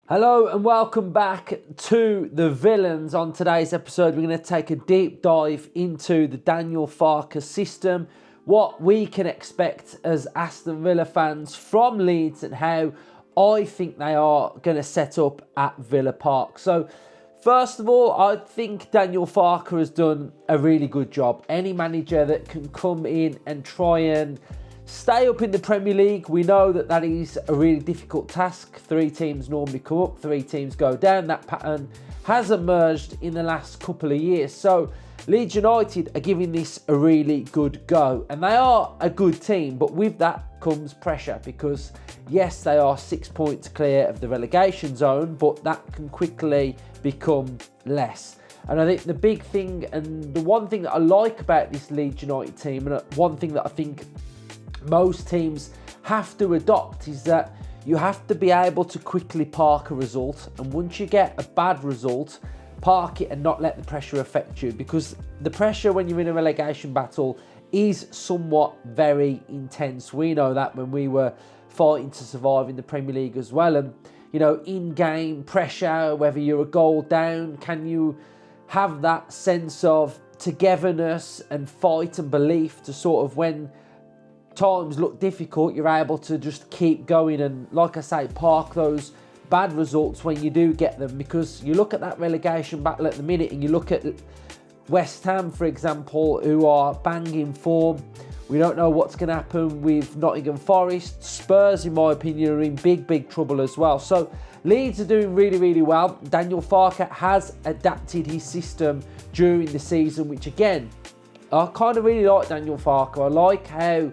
Hello and welcome back to The Villains. On today's episode, we're going to take a deep dive into the Daniel Farke system, what we can expect as Aston Villa fans from Leeds and how I think they are going to set up at Villa Park. So, first of all, I think Daniel Farke has done a really good job. Any manager that can come in and try and stay up in the Premier League, we know that that is a really difficult task. 3 teams normally come up, 3 teams go down. That pattern has emerged in the last couple of years. So Leeds United are giving this a really good go. And they are a good team, but with that comes pressure because, yes, they are 6 points clear of the relegation zone, but that can quickly become less. And I think the big thing and the one thing that I like about this Leeds United team, and one thing that I think most teams have to adopt, is that you have to be able to quickly park a result, and once you get a bad result, park it and not let the pressure affect you, because the pressure when you're in a relegation battle is somewhat very intense. We know that when we were fighting to survive in the Premier League as well, and you know, in-game pressure, whether you're a goal down, can you have that sense of togetherness and fight and belief to sort of, when times look difficult, you're able to just keep going and, like I say, park those bad results when you do get them. Because you look at that relegation battle at the minute and you look at West Ham, for example, who are banging form. We don't know what's going to happen with Nottingham Forest. Spurs, in my opinion, are in big trouble as well. So Leeds are doing really well. Daniel Farke has adapted his system during the season, which again, I kind of really like Daniel Farke. I like how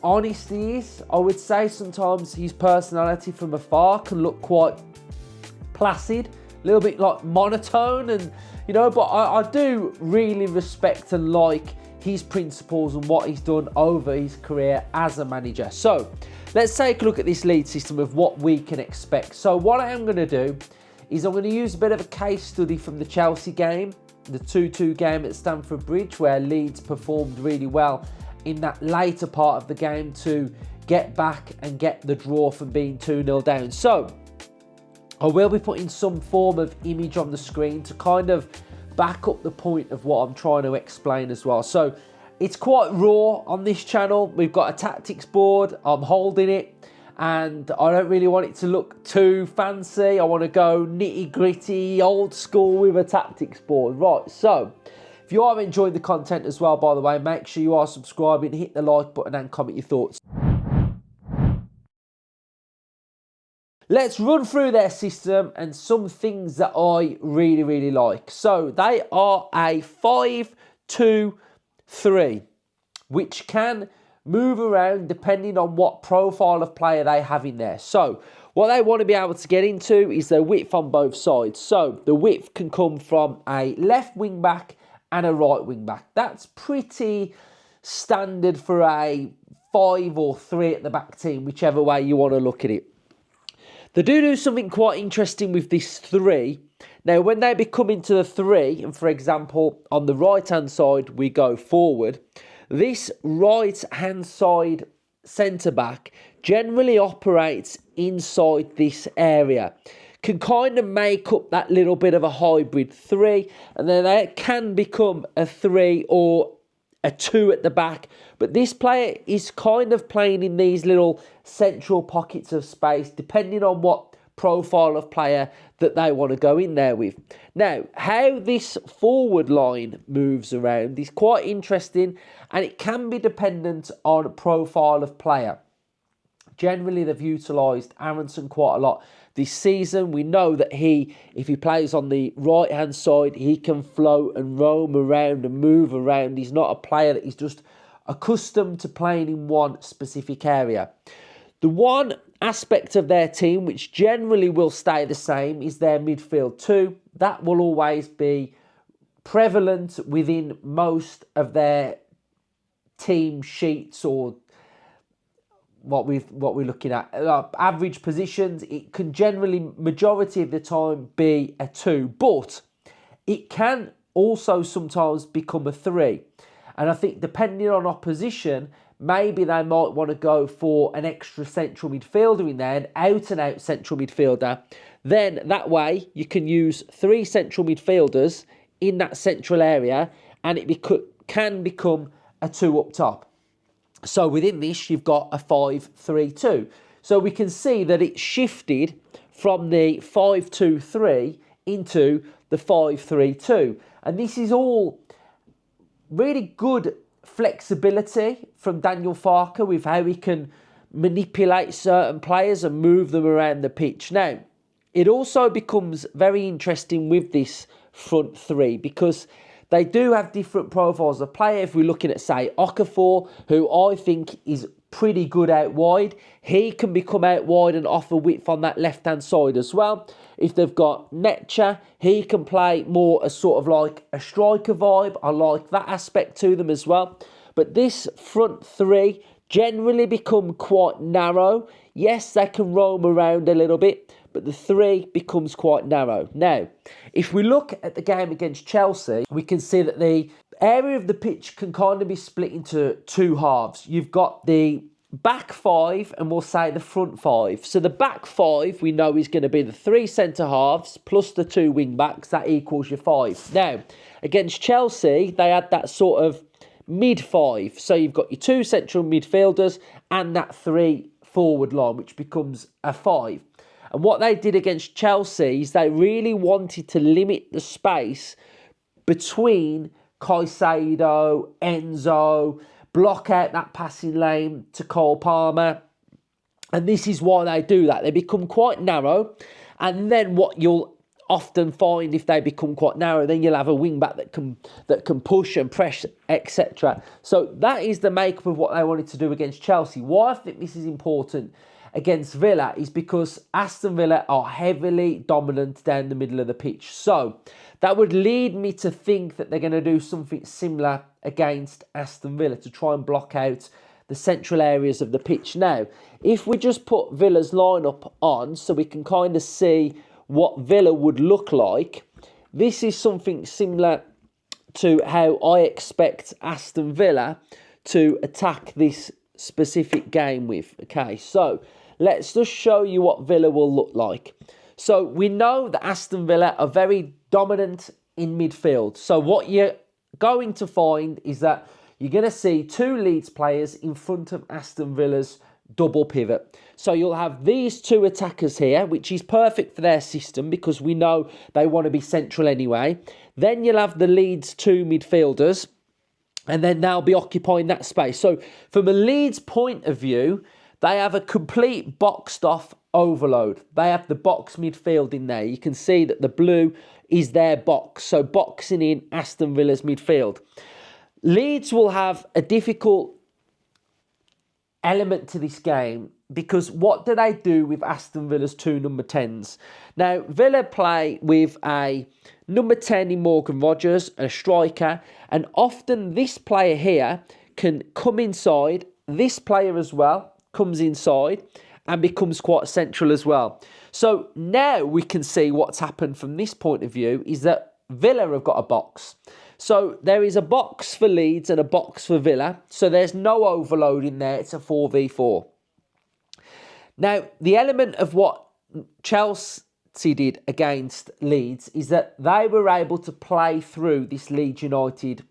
honest he is. I would say sometimes his personality from afar can look quite placid, a little bit like monotone, and you know, but I do really respect and like his principles and what he's done over his career as a manager. So let's take a look at this Leeds system of what we can expect. So what I am going to do is I'm going to use a bit of a case study from the Chelsea game, the 2-2 game at Stamford Bridge, where Leeds performed really well in that later part of the game to get back and get the draw from being 2-0 down. So I will be putting some form of image on the screen to kind of back up the point of what I'm trying to explain as well. So it's quite raw on this channel. We've got a tactics board. I'm holding it and I don't really want it to look too fancy. I want to go nitty gritty, old school with a tactics board. Right, so if you are enjoying the content as well, by the way, make sure you are subscribing, hit the like button and comment your thoughts. Let's run through their system and some things that I really like. So they are a 5-2-3, which can move around depending on what profile of player they have in there. So what they want to be able to get into is their width on both sides. So the width can come from a left wing back and a right wing back. That's pretty standard for a 5 or 3 at the back team, whichever way you want to look at it. They do something quite interesting with this 3. Now, when they become into the 3, and for example, on the right-hand side, we go forward, this right-hand side centre-back generally operates inside this area, can kind of make up that little bit of a hybrid 3, and then they can become a 3 or a 2 at the back. But this player is kind of playing in these little central pockets of space, depending on what profile of player that they want to go in there with. Now, how this forward line moves around is quite interesting, and it can be dependent on profile of player. Generally, they've utilised Aronson quite a lot this season. We know that if he plays on the right-hand side, he can float and roam around and move around. He's not a player that is just accustomed to playing in one specific area. The one aspect of their team which generally will stay the same is their midfield 2. That will always be prevalent within most of their team sheets or what we're looking at. Average positions, it can generally, majority of the time, be a 2, but it can also sometimes become a 3. And I think depending on opposition, maybe they might want to go for an extra central midfielder in there, an out-and-out central midfielder. Then that way you can use 3 central midfielders in that central area, and it can become a 2 up top. So within this, you've got a 5-3-2. So we can see that it's shifted from the 5-2-3 into the 5-3-2. And this is all really good flexibility from Daniel Farke with how he can manipulate certain players and move them around the pitch. Now, it also becomes very interesting with this front three because they do have different profiles of player. If we're looking at, say, Okafor, who I think is pretty good out wide, he can become out wide and offer width on that left-hand side as well. If they've got Netcha, he can play more as sort of like a striker vibe. I like that aspect to them as well. But this front three generally become quite narrow. Yes, they can roam around a little bit, but the three becomes quite narrow. Now, if we look at the game against Chelsea, we can see that the area of the pitch can kind of be split into 2 halves. You've got the back 5 and we'll say the front 5. So the back 5 we know is going to be the 3 centre halves plus the 2 wing backs. That equals your 5. Now, against Chelsea, they had that sort of mid 5. So you've got your 2 central midfielders and that 3 forward line, which becomes a 5. And what they did against Chelsea is they really wanted to limit the space between Caicedo, Enzo, block out that passing lane to Cole Palmer. And this is why they do that. They become quite narrow. And then what you'll often find if they become quite narrow, then you'll have a wing back that can push and press, etc. So that is the makeup of what they wanted to do against Chelsea. Why I think this is important against Villa is because Aston Villa are heavily dominant down the middle of the pitch. So that would lead me to think that they're going to do something similar against Aston Villa to try and block out the central areas of the pitch. Now, if we just put Villa's lineup on so we can kind of see what Villa would look like, this is something similar to how I expect Aston Villa to attack this specific game with. Okay, so let's just show you what Villa will look like. So we know that Aston Villa are very dominant in midfield. So what you're going to find is that you're going to see 2 Leeds players in front of Aston Villa's double pivot. So you'll have these 2 attackers here, which is perfect for their system because we know they want to be central anyway. Then you'll have the Leeds 2 midfielders, and then they'll be occupying that space. So from a Leeds point of view, they have a complete boxed off overload. They have the box midfield in there. You can see that the blue is their box. So boxing in Aston Villa's midfield. Leeds will have a difficult element to this game because what do they do with Aston Villa's 2 number 10s? Now, Villa play with a number 10 in Morgan Rogers, a striker, and often this player here can come inside. This player as well comes inside and becomes quite central as well. So now we can see what's happened from this point of view is that Villa have got a box. So there is a box for Leeds and a box for Villa. So there's no overload in there. It's a 4v4. Now, the element of what Chelsea did against Leeds is that they were able to play through this Leeds United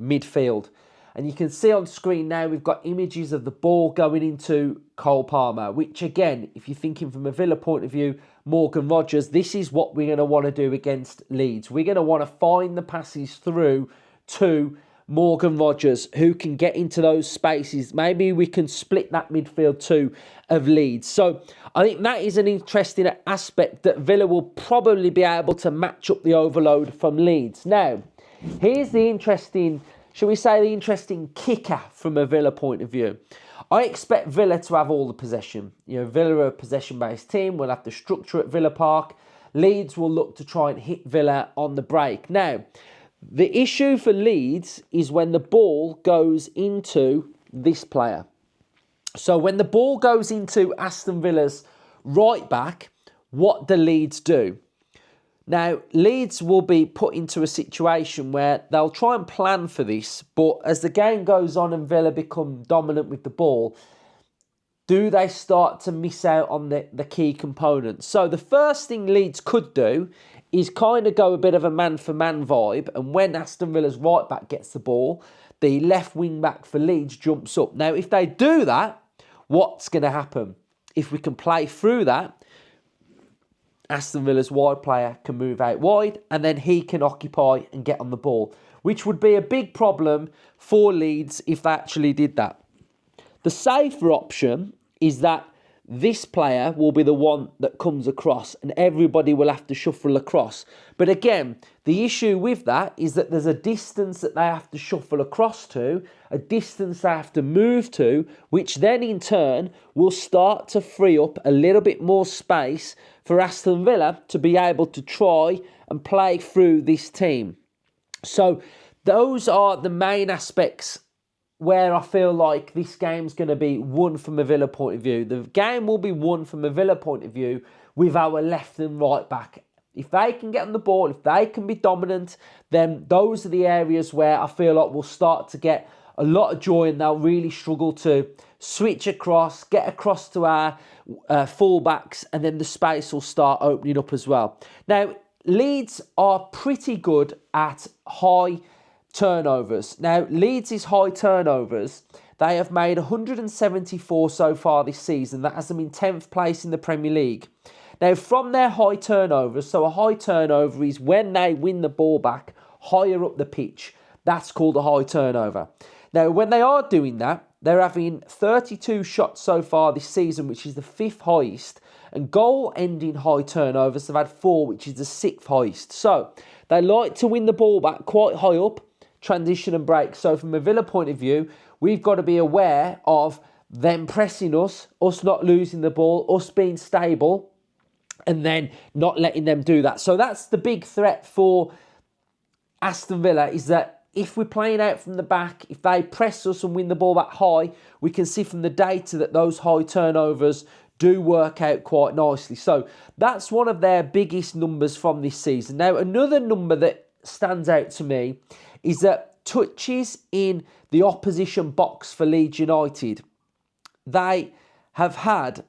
midfield. And you can see on screen now we've got images of the ball going into Cole Palmer, which again, if you're thinking from a Villa point of view, Morgan Rogers, this is what we're going to want to do against Leeds. We're going to want to find the passes through to Morgan Rogers, who can get into those spaces. Maybe we can split that midfield too of Leeds. So I think that is an interesting aspect that Villa will probably be able to match up the overload from Leeds. Now, here's the interesting, shall we say, the interesting kicker from a Villa point of view. I expect Villa to have all the possession. You know, Villa are a possession-based team. We'll have the structure at Villa Park. Leeds will look to try and hit Villa on the break. Now, the issue for Leeds is when the ball goes into this player. So when the ball goes into Aston Villa's right back, what do Leeds do? Now, Leeds will be put into a situation where they'll try and plan for this, but as the game goes on and Villa become dominant with the ball, do they start to miss out on the key components? So the first thing Leeds could do is kind of go a bit of a man-for-man vibe, and when Aston Villa's right back gets the ball, the left wing back for Leeds jumps up. Now, if they do that, what's going to happen? If we can play through that, Aston Villa's wide player can move out wide and then he can occupy and get on the ball, which would be a big problem for Leeds if they actually did that. The safer option is that this player will be the one that comes across and everybody will have to shuffle across. But again, the issue with that is that there's a distance that they have to shuffle across to, a distance they have to move to, which then in turn will start to free up a little bit more space for Aston Villa to be able to try and play through this team. So those are the main aspects where I feel like this game's going to be won from a Villa point of view. The game will be won from a Villa point of view with our left and right back. If they can get on the ball, if they can be dominant, then those are the areas where I feel like we'll start to get a lot of joy and they'll really struggle to switch across, get across to our fullbacks, and then the space will start opening up as well. Now, Leeds are pretty good at high turnovers. Now, Leeds' high turnovers, they have made 174 so far this season. That has them in 10th place in the Premier League. Now, from their high turnovers, so a high turnover is when they win the ball back higher up the pitch. That's called a high turnover. Now, when they are doing that, they're having 32 shots so far this season, which is the 5th highest. And goal-ending high turnovers, they've had 4, which is the 6th highest. So, they like to win the ball back quite high up, transition and break. So from a Villa point of view, we've got to be aware of them pressing us not losing the ball, us being stable, and then not letting them do that. So that's the big threat for Aston Villa, is that if we're playing out from the back, if they press us and win the ball back high, we can see from the data that those high turnovers do work out quite nicely. So that's one of their biggest numbers from this season. Now, another number that stands out to me is that touches in the opposition box for Leeds United, they have had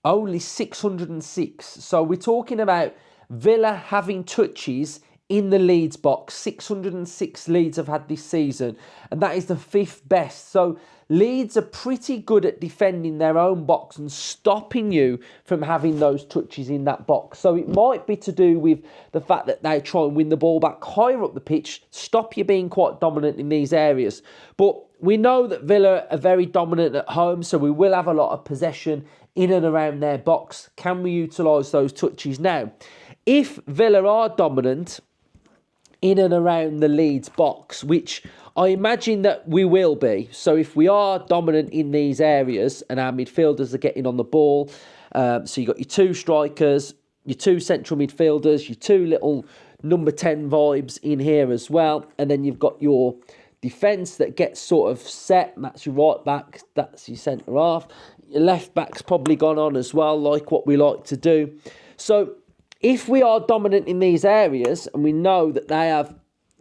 only 606. So we're talking about Villa having touches in the Leeds box. 606 Leeds have had this season, and that is the 5th best. So Leeds are pretty good at defending their own box and stopping you from having those touches in that box. So it might be to do with the fact that they try and win the ball back higher up the pitch, stop you being quite dominant in these areas. But we know that Villa are very dominant at home, so we will have a lot of possession in and around their box. Can we utilise those touches? Now, if Villa are dominant in and around the Leeds box, which I imagine that we will be. So if we are dominant in these areas and our midfielders are getting on the ball, so you've got your 2 strikers, your 2 central midfielders, your 2 little number 10 vibes in here as well, and then you've got your defence that gets sort of set, and that's your right back, that's your centre half. Your left back's probably gone on as well, like what we like to do. So if we are dominant in these areas, and we know that they have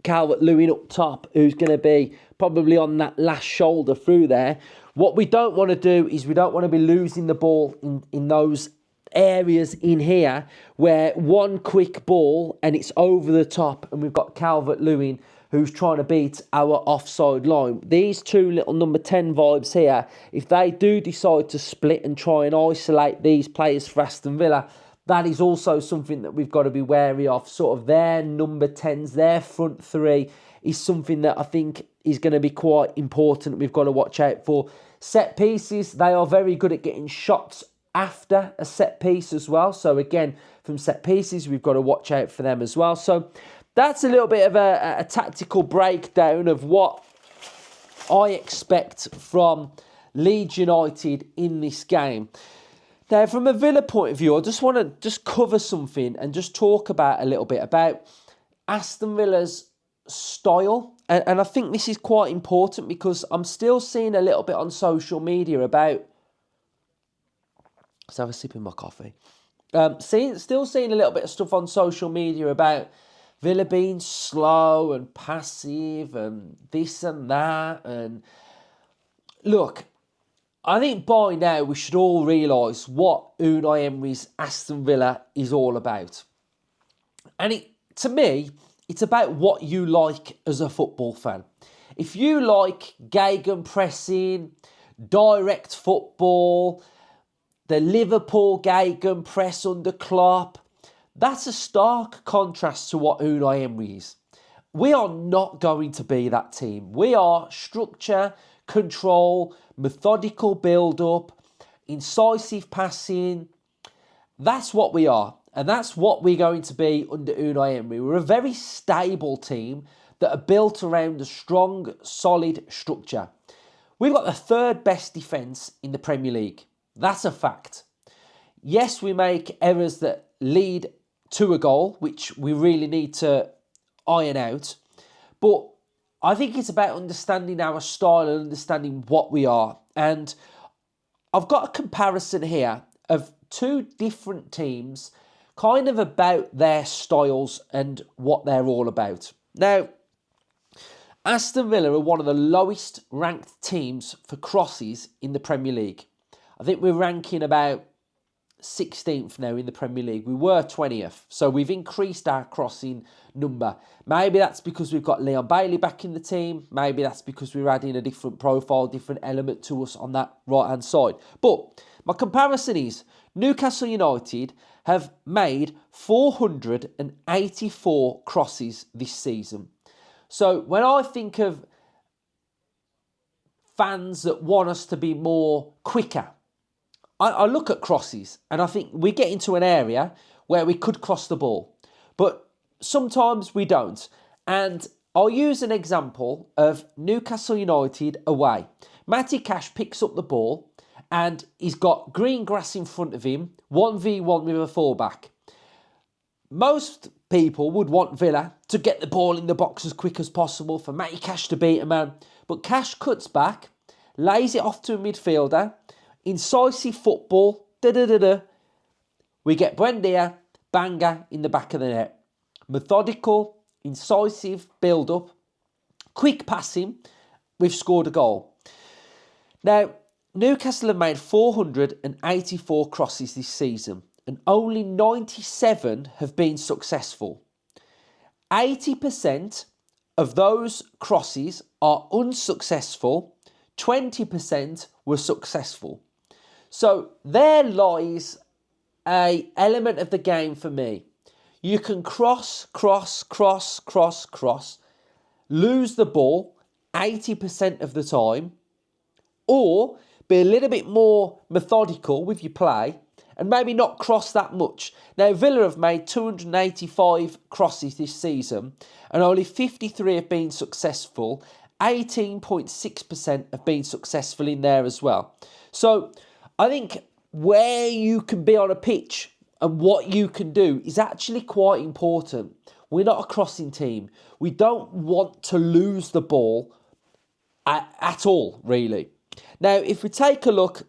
Calvert-Lewin up top, who's going to be probably on that last shoulder through there, what we don't want to do is we don't want to be losing the ball in those areas in here where one quick ball and it's over the top and we've got Calvert-Lewin who's trying to beat our offside line. These 2 little number 10 vibes here, if they do decide to split and try and isolate these players for Aston Villa, that is also something that we've got to be wary of. Sort of their number 10s, their front 3 is something that I think is going to be quite important. We've got to watch out for. Set pieces, they are very good at getting shots after a set piece as well. So again, from set pieces, we've got to watch out for them as well. So that's a little bit of a tactical breakdown of what I expect from Leeds United in this game. Now, from a Villa point of view, I just want to just cover something and just talk about a little bit about Aston Villa's style. And I think this is quite important because I'm still seeing a little bit on social media about... Let's have a sip of my coffee. Still seeing a little bit of stuff on social media about Villa being slow and passive and this and that. And look, I think by now we should all realise what Unai Emery's Aston Villa is all about. And to me, it's about what you like as a football fan. If you like gegenpressing, direct football, the Liverpool gegenpress under Klopp, that's a stark contrast to what Unai Emery is. We are not going to be that team. We are structure, control, methodical build-up, incisive passing. That's what we are. And that's what we're going to be under Unai Emery. We're a very stable team that are built around a strong, solid structure. We've got the third best defence in the Premier League. That's a fact. Yes, we make errors that lead to a goal, which we really need to iron out. But I think it's about understanding our style and understanding what we are. And I've got a comparison here of two different teams, kind of about their styles and what they're all about. Now, Aston Villa are one of the lowest ranked teams for crosses in the Premier League. I think we're ranking about 16th now in the Premier League. We were 20th, so we've increased our crossing number. Maybe that's because we've got Leon Bailey back in the team. Maybe that's because we're adding a different profile, different element to us on that right-hand side. But my comparison is Newcastle United have made 484 crosses this season. So when I think of fans that want us to be more quicker, I look at crosses and I think we get into an area where we could cross the ball, but sometimes we don't. And I'll use an example of Newcastle United away. Matty Cash picks up the ball and he's got green grass in front of him, 1v1 with a fullback. Most people would want Villa to get the ball in the box as quick as possible for Matty Cash to beat a man. But Cash cuts back, lays it off to a midfielder, incisive football, we get Buendia, banger in the back of the net. Methodical, incisive build-up, quick passing, we've scored a goal. Now, Newcastle have made 484 crosses this season and only 97 have been successful. 80% of those crosses are unsuccessful, 20% were successful. So there lies an element of the game for me. You can cross, lose the ball 80% of the time, or be a little bit more methodical with your play and maybe not cross that much. Now, Villa have made 285 crosses this season and only 53 have been successful. 18.6% have been successful in there as well. So I think where you can be on a pitch and what you can do is actually quite important. We're not a crossing team. We don't want to lose the ball at all, really. Now, if we take a look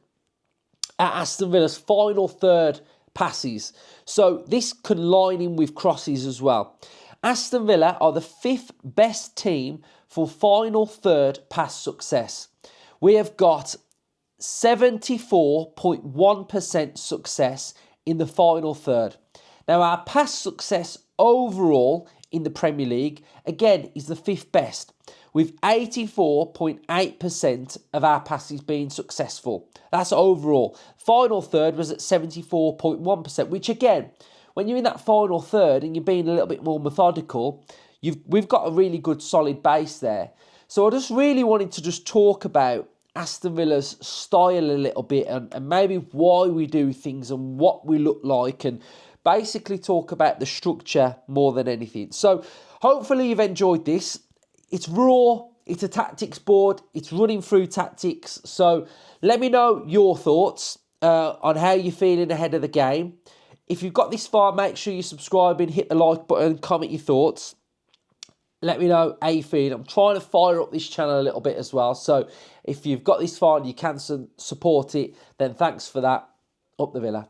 at Aston Villa's final third passes, so this can line in with crosses as well. Aston Villa are the 5th best team for final third pass success. We have got 74.1% success in the final third. Now, our pass success overall in the Premier League, again, is the 5th best, with 84.8% of our passes being successful. That's overall. Final third was at 74.1%, which again, when you're in that final third and you're being a little bit more methodical, we've got a really good solid base there. So I just really wanted to just talk about Aston Villa's style a little bit and maybe why we do things and what we look like, and basically talk about the structure more than anything. So hopefully you've enjoyed this. It's raw, it's a tactics board, it's running through tactics. So let me know your thoughts on how you're feeling ahead of the game. If you've got this far, make sure you subscribe and hit the like button, comment your thoughts. Let me know how you feel. I'm trying to fire up this channel a little bit as well. So if you've got this far and you can support it, then thanks for that. Up the Villa.